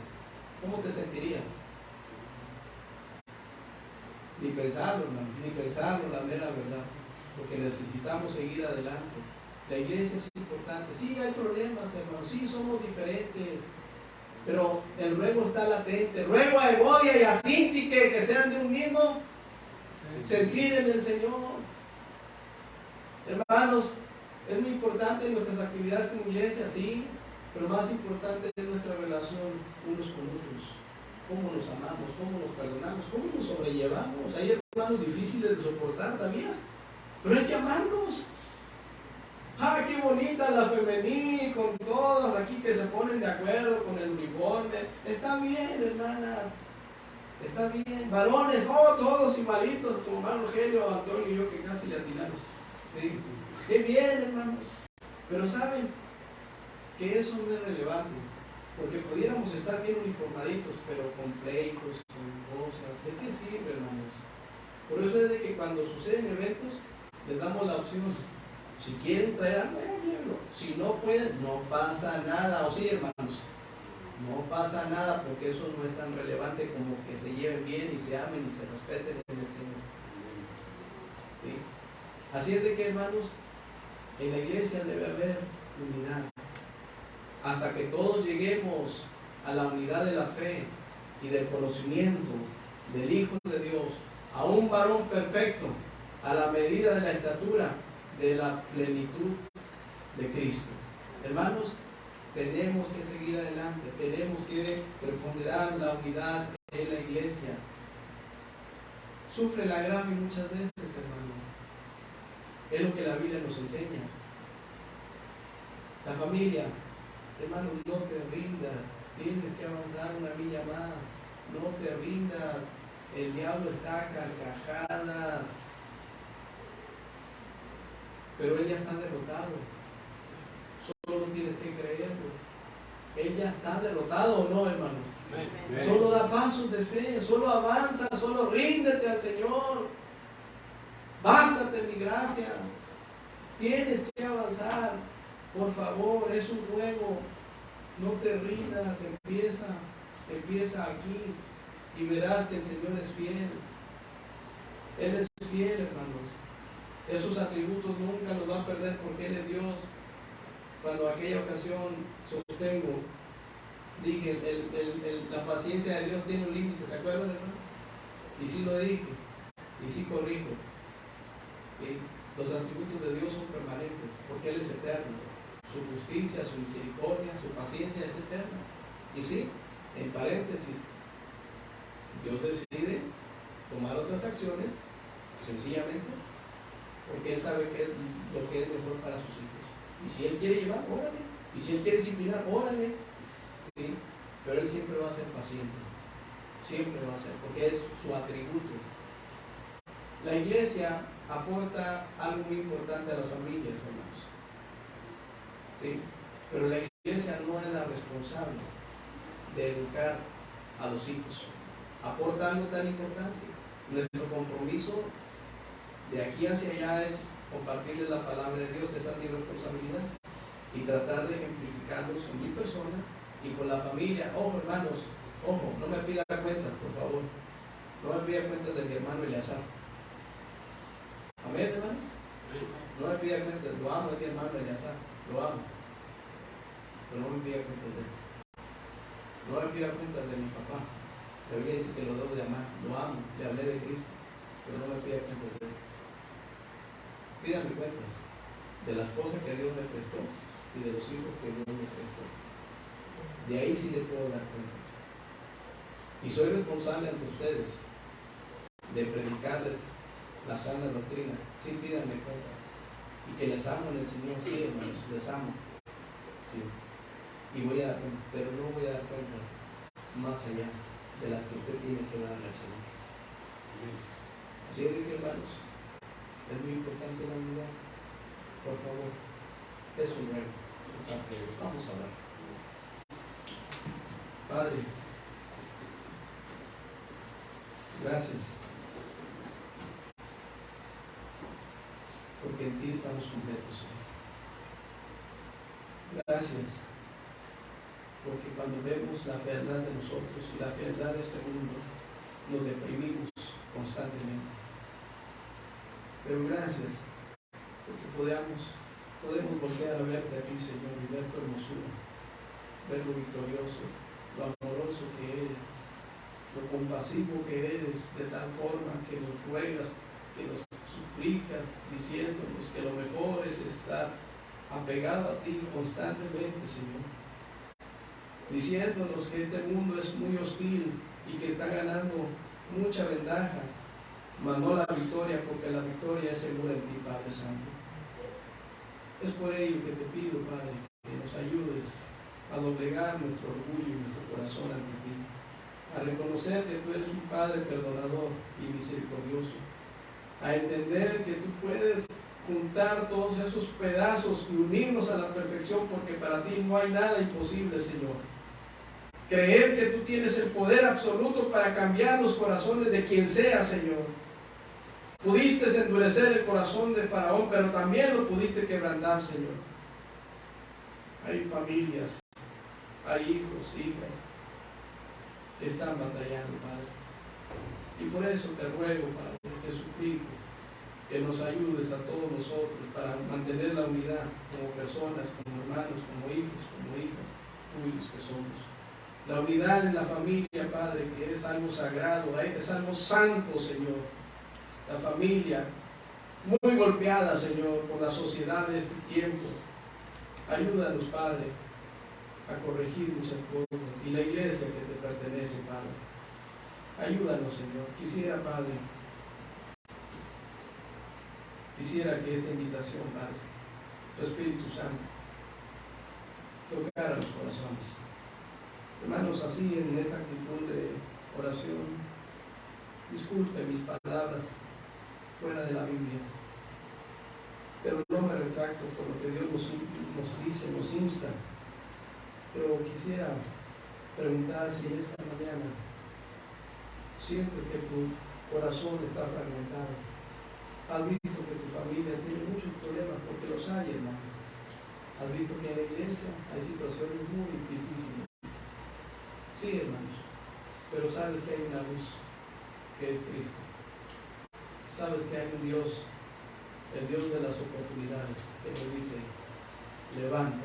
¿Cómo te sentirías? Ni pensarlo, hermano, ni pensarlo, la mera verdad, porque necesitamos seguir adelante. La iglesia es importante. Sí, hay problemas, hermanos, sí, somos diferentes, pero el ruego está latente. Ruego a Evodia y a Sintique que sean de un mismo sentir en el Señor. Hermanos, es muy importante nuestras actividades como iglesia, sí, pero más importante es nuestra relación unos con otros. Cómo nos amamos, cómo nos perdonamos, cómo nos sobrellevamos. Hay hermanos difíciles de soportar, ¿sabías? Pero hay que amarnos. ¡Ah, qué bonita la femenil! Con todas aquí que se ponen de acuerdo con el uniforme. Está bien, hermanas. Está bien. Varones, oh, todos igualitos, como hermano Rogelio, Antonio y yo, que casi le atinamos. ¿Sí? Qué bien, hermanos. Pero saben que eso no es relevante. Porque pudiéramos estar bien uniformaditos, pero con pleitos, con cosas. ¿De qué sirve, hermanos? Por eso es de que cuando suceden eventos, les damos la opción. Si quieren traer algo, llévenlo. Si no pueden, no pasa nada. O sí, hermanos, no pasa nada, porque eso no es tan relevante como que se lleven bien y se amen y se respeten en el Señor. ¿Sí? Así es de que, hermanos, en la iglesia debe haber unidad. Hasta que todos lleguemos a la unidad de la fe y del conocimiento del Hijo de Dios, a un varón perfecto, a la medida de la estatura de la plenitud de Cristo. Hermanos, tenemos que seguir adelante, tenemos que preponderar la unidad en la iglesia. Sufre la agravio muchas veces, hermano. Es lo que la Biblia nos enseña. La familia, hermano, no te rindas, tienes que avanzar una milla más, no te rindas, el diablo está a carcajadas, pero él ya está derrotado, solo tienes que creerlo. Ella está derrotado o no, hermano. Solo da pasos de fe, solo avanza, solo ríndete al Señor. Bástate mi gracia. Tienes que avanzar, por favor, es un juego. No te rindas, empieza aquí y verás que el Señor es fiel. Él es fiel, hermanos. Esos atributos nunca los va a perder porque Él es Dios. Cuando aquella ocasión sostengo, dije, la paciencia de Dios tiene un límite, ¿se acuerdan, hermanos? Y sí lo dije, y sí corrijo. ¿Sí? Los atributos de Dios son permanentes, porque Él es eterno. Su justicia, su misericordia, su paciencia es eterna. Y sí, en paréntesis, Dios decide tomar otras acciones, sencillamente, porque Él sabe que es lo que es mejor para sus hijos. Y si Él quiere llevar, órale. Y si Él quiere disciplinar, órale. ¿Sí? Pero Él siempre va a ser paciente. Siempre va a ser, porque es su atributo. La iglesia aporta algo muy importante a las familias, hermanos. ¿Sí? Pero la iglesia no es la responsable de educar a los hijos. Aporta algo tan importante. Nuestro compromiso de aquí hacia allá es compartirles la palabra de Dios, esa es mi responsabilidad, y tratar de ejemplificarlos en mi persona y con la familia. Ojo, hermanos, ojo, no me pida cuentas, por favor. No me pida cuentas de mi hermano Eleazar. Amén, hermanos. No me pida cuentas, lo amo, es mi hermano Eleazar, lo amo. Pero no me pida cuentas de él. No me pida cuentas de mi papá. La Biblia dice que lo debo de amar, lo amo, le hablé de Cristo, pero no me pida cuentas de él. Pídame cuentas de la esposa que Dios me prestó y de los hijos que Dios me prestó. De ahí sí les puedo dar cuentas. Y soy responsable ante ustedes de predicarles la sana doctrina. Sí, pídanme cuentas. Y que les amo en el Señor, sí, hermanos, les amo. Sí. Y voy a dar cuentas, pero no voy a dar cuentas más allá de las que usted tiene que darle al Señor. Así es que, hermanos, es muy importante la unidad. Por favor, es un verbo. Vamos a hablar. Padre, gracias, porque en ti estamos completos. Gracias, porque cuando vemos la fealdad de nosotros y la fealdad de este mundo, nos deprimimos constantemente. Pero gracias, porque podemos volver a verte a ti, Señor, y ver tu hermosura, ver lo victorioso, lo amoroso que eres, lo compasivo que eres, de tal forma que nos ruegas, que nos suplicas, diciéndonos que lo mejor es estar apegado a ti constantemente, Señor. Diciéndonos que este mundo es muy hostil y que está ganando mucha ventaja, mas no la victoria, porque la victoria es segura en ti, Padre Santo. Es por ello que te pido, Padre, que nos ayudes a doblegar nuestro orgullo y nuestro corazón ante ti, a reconocer que tú eres un Padre perdonador y misericordioso, a entender que tú puedes juntar todos esos pedazos y unirnos a la perfección, porque para ti no hay nada imposible, Señor. Creer que tú tienes el poder absoluto para cambiar los corazones de quien sea, Señor. Pudiste endurecer el corazón de Faraón, pero también lo pudiste quebrantar, Señor. Hay familias, hay hijos, hijas, que están batallando, Padre. Y por eso te ruego, Padre, te suplico que nos ayudes a todos nosotros para mantener la unidad como personas, como hermanos, como hijos, como hijas tuyos que somos. La unidad en la familia, Padre, que es algo sagrado, es algo santo, Señor. La familia, muy golpeada, Señor, por la sociedad de este tiempo. Ayúdanos, Padre, a corregir muchas cosas. Y la iglesia que te pertenece, Padre. Ayúdanos, Señor. Quisiera que esta invitación, Padre, tu Espíritu Santo, tocara los corazones. Hermanos, así en esta actitud de oración, disculpe mis palabras fuera de la Biblia, pero no me retracto por lo que Dios nos dice, nos insta. Pero quisiera preguntar si esta mañana sientes que tu corazón está fragmentado. Has visto que tu familia tiene muchos problemas, porque los hay, hermano. Has visto que en la iglesia hay situaciones muy difíciles. Sí, hermanos, pero sabes que hay una luz, que es Cristo. Sabes que hay un Dios, el Dios de las oportunidades, que nos dice, levanta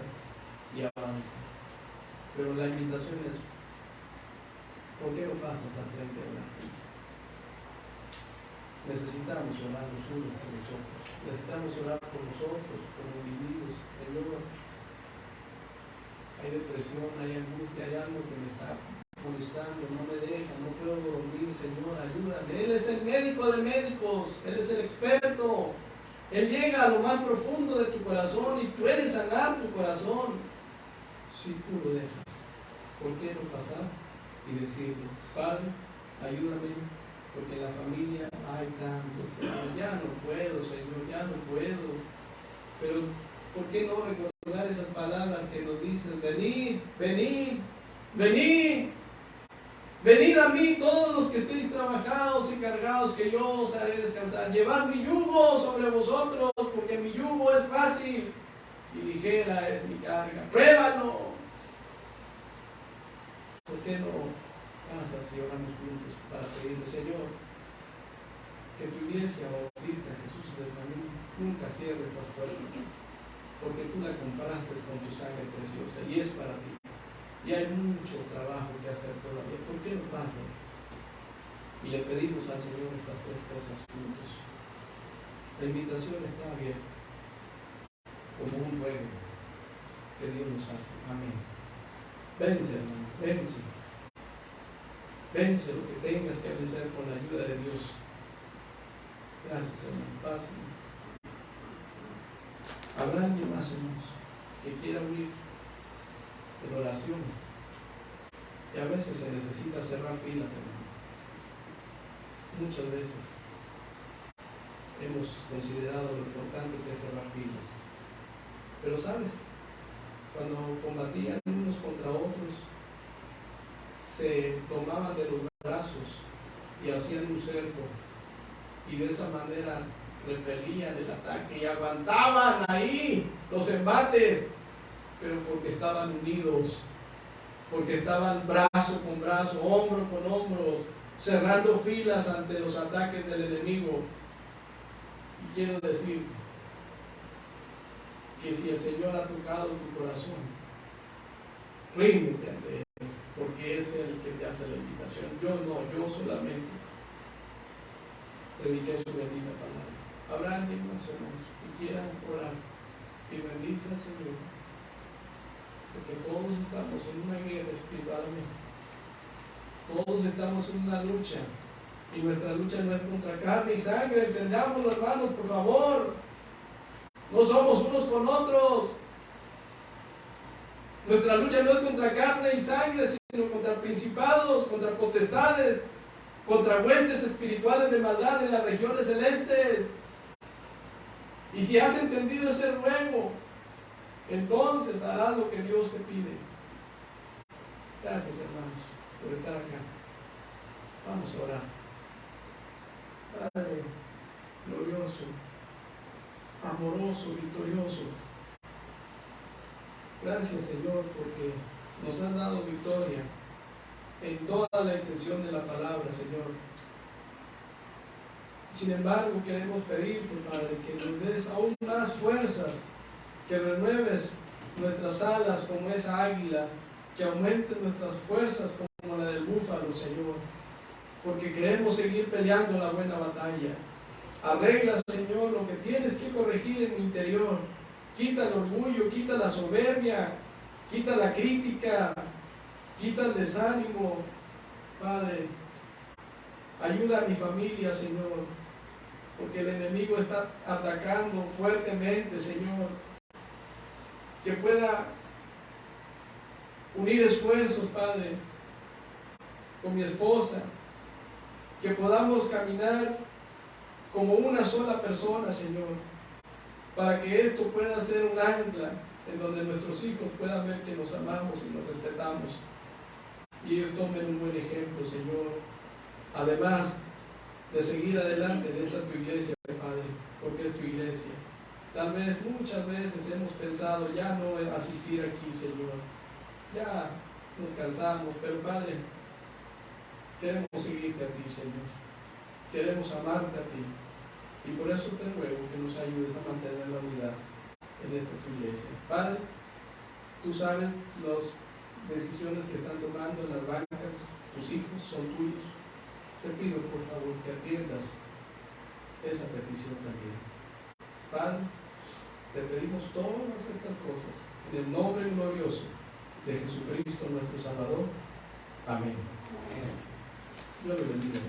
y avanza. Pero la invitación es, ¿por qué no pasas al frente de la gente? Necesitamos orar los unos por los otros. Necesitamos orar por nosotros, como individuos. Señor, hay depresión, hay angustia, hay algo que me está molestando, no me deja, no puedo dormir. Señor, ayúdame. Él es el médico de médicos, Él es el experto. Él llega a lo más profundo de tu corazón y puede sanar tu corazón si tú lo dejas. ¿Por qué no pasar y decirle, Padre, ayúdame, porque en la familia hay tanto, pero ya no puedo, Señor, ya no puedo? Pero ¿por qué no recordar esas palabras que nos dicen, venid, venid, venid, venid a mí todos los que estéis trabajados y cargados, que yo os haré descansar? Llevad mi yugo sobre vosotros, porque mi yugo es fácil y ligera es mi carga. Pruébalo. ¿Por qué no pasas y oramos juntos para pedirle, Señor, que tu iglesia bautista Jesús del Camino nunca cierre estas puertas, porque tú la compraste con tu sangre preciosa y es para ti? Y hay mucho trabajo que hacer todavía. ¿Por qué no pasas? Y le pedimos al Señor estas tres cosas juntos. La invitación está abierta, como un ruego que Dios nos hace. Amén. Vence, hermano, vence. Vence lo que tengas que vencer con la ayuda de Dios. Gracias, hermano. Paz. Habrá alguien más, hermanos, que quiera unirse en oración. Y a veces se necesita cerrar filas, hermano. Muchas veces hemos considerado lo importante que es cerrar filas. Pero sabes, cuando combatían unos contra otros, se tomaban de los brazos y hacían un cerco, y de esa manera repelían el ataque y aguantaban ahí los embates, pero porque estaban unidos, porque estaban brazo con brazo, hombro con hombro, cerrando filas ante los ataques del enemigo. Y quiero decir que si el Señor ha tocado tu corazón, ríndete ante Él, porque hace la invitación. Yo no, yo solamente prediqué su bendita palabra. Habrá alguien más, hermanos, que quiera orar y bendice al Señor, porque todos estamos en una guerra espiritualmente, todos estamos en una lucha, y nuestra lucha no es contra carne y sangre. Entendámoslo, hermanos, por favor. No somos unos con otros. Nuestra lucha no es contra carne y sangre, sino contra principados, contra potestades, contra huestes espirituales de maldad en las regiones celestes. Y si has entendido ese ruego, entonces harás lo que Dios te pide. Gracias, hermanos, por estar acá. Vamos a orar. Padre glorioso, amoroso, victorioso, gracias, Señor, porque nos has dado victoria en toda la extensión de la palabra, Señor. Sin embargo, queremos pedirte, Padre, que nos des aún más fuerzas, que renueves nuestras alas como esa águila, que aumenten nuestras fuerzas como la del búfalo, Señor, porque queremos seguir peleando la buena batalla. Arregla, Señor, lo que tienes que corregir en mi interior. Quita el orgullo, quita la soberbia, quita la crítica, quita el desánimo. Padre, ayuda a mi familia, Señor, porque el enemigo está atacando fuertemente, Señor. Que pueda unir esfuerzos, Padre, con mi esposa, que podamos caminar como una sola persona, Señor, para que esto pueda ser un ancla en donde nuestros hijos puedan ver que nos amamos y nos respetamos y ellos tomen un buen ejemplo, Señor, además de seguir adelante en esta tu iglesia, Padre, porque es tu iglesia. Tal vez, muchas veces hemos pensado ya no asistir aquí, Señor, ya nos cansamos, pero Padre, queremos seguirte a ti, Señor, queremos amarte a ti. Y por eso te ruego que nos ayudes a mantener la unidad en esta tu iglesia. Padre, tú sabes las decisiones que están tomando en las bancas, tus hijos son tuyos. Te pido por favor que atiendas esa petición también. Padre, te pedimos todas estas cosas en el nombre glorioso de Jesucristo nuestro Salvador. Amén. Dios le bendiga.